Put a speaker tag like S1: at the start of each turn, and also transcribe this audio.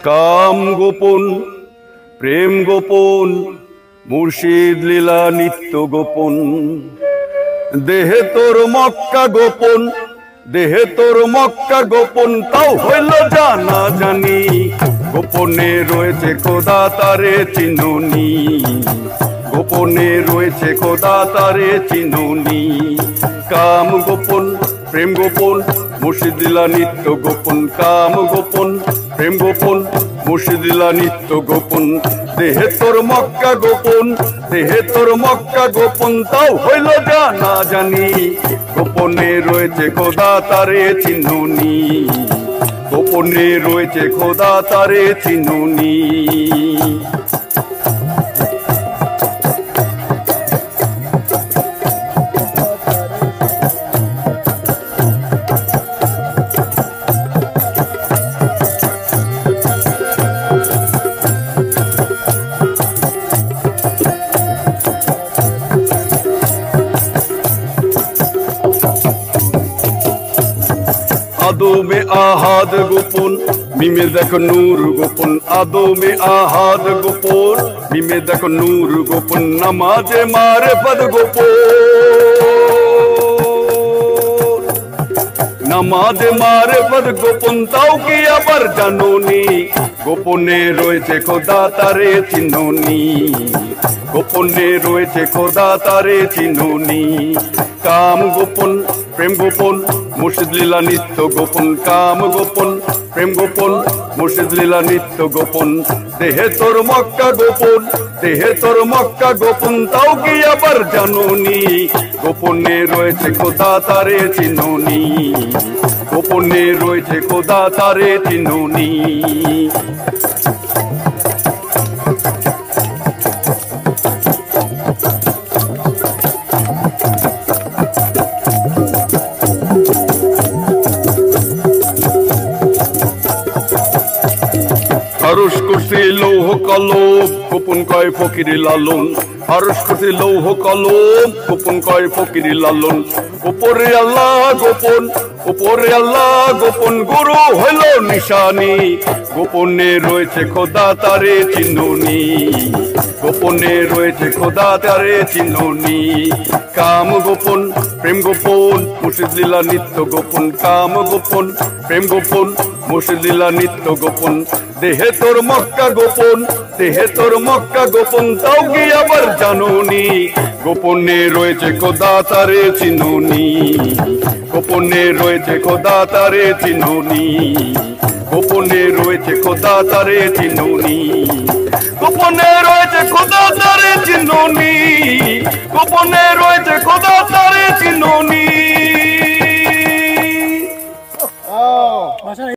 S1: কাম গোপন প্রেম গোপন মুর্শিদ লীলা নিত্য গোপন দেহে তোর মক্কা গোপন দেহে তোর মক্কা গোপন তাও হইল জানা জানি গোপনে রয়েছে খোদা তারে চিনুনি গোপনে রয়েছে খোদা তারে চিনুনি কাম গোপন প্রেম গোপন মুর্শিদ লীলা নিত্য গোপন কাম গোপন প্রেম গোপন মুর্শিদ লীলা নিত্য গোপন দেহে তোর মক্কা গোপন দেহে তোর মক্কা গোপন তাও হইল জানা জানি গোপনে রয়েছে খোদা তারে চিনুনি গোপনে রয়েছে খোদা তারে চিনুনি आदो में आहाद गोपन मिमे देखो नूर गोपन आदो में आहाद गोपन मिमे देखो नूर गोपन नमाजे मारे पद गोपन नमाजे मारे पद गोपन ताऊ की आबर जानोनी गोपने रोएছে খোদা তারে চিনুনি গোপনে রয়েছে খোদা তারে চিনুনি কাম গোপন প্রেম গোপন মুর্শিদ লীলা নিত্য গোপন কাম গোপন প্রেম গোপন মুর্শিদ লীলা নিত্য গোপন দেহে তোর মক্কা গোপন দেহে তোর মক্কা গোপন তাও কি আবার জানুনি গোপনে রয়েছে খোদা তারে চিনুনি গোপনে রয়েছে খোদা তারে চিনুনি हरुष कुर्सी लौह कलम गोपन कय फकीर लालन हरुष कुर्सी लौह कलम गोपन कय फकीर लालन ऊपरे अल्लाह गोपन ऊपरे अल्लाह गोपन गुरु हलो निशानी गोपने রয়েছে খোদা তারে চিনুনি গোপনে রয়েছে খোদা তারে চিনুনি কাম গোপন প্রেম গোপন মুর্শিদ লীলা নিত্য গোপন কাম গোপন প্রেম গোপন মুর্শিদ লীলা নিত্য গোপন দেহে তোর মক্কা গোপন দেহে তোর মক্কা গোপন তাও কি আবার জানুনি গোপনে রয়েছে খোদা তারে চিনুনি গোপনে রয়েছে খোদা তারে চিনুনি গোপনে রয়েছে খোদা তারে চিনুনি গোপনে রয়েছে খোদা তারে চিনুনি গোপনে রয়েছে খোদা তারে চিনুনি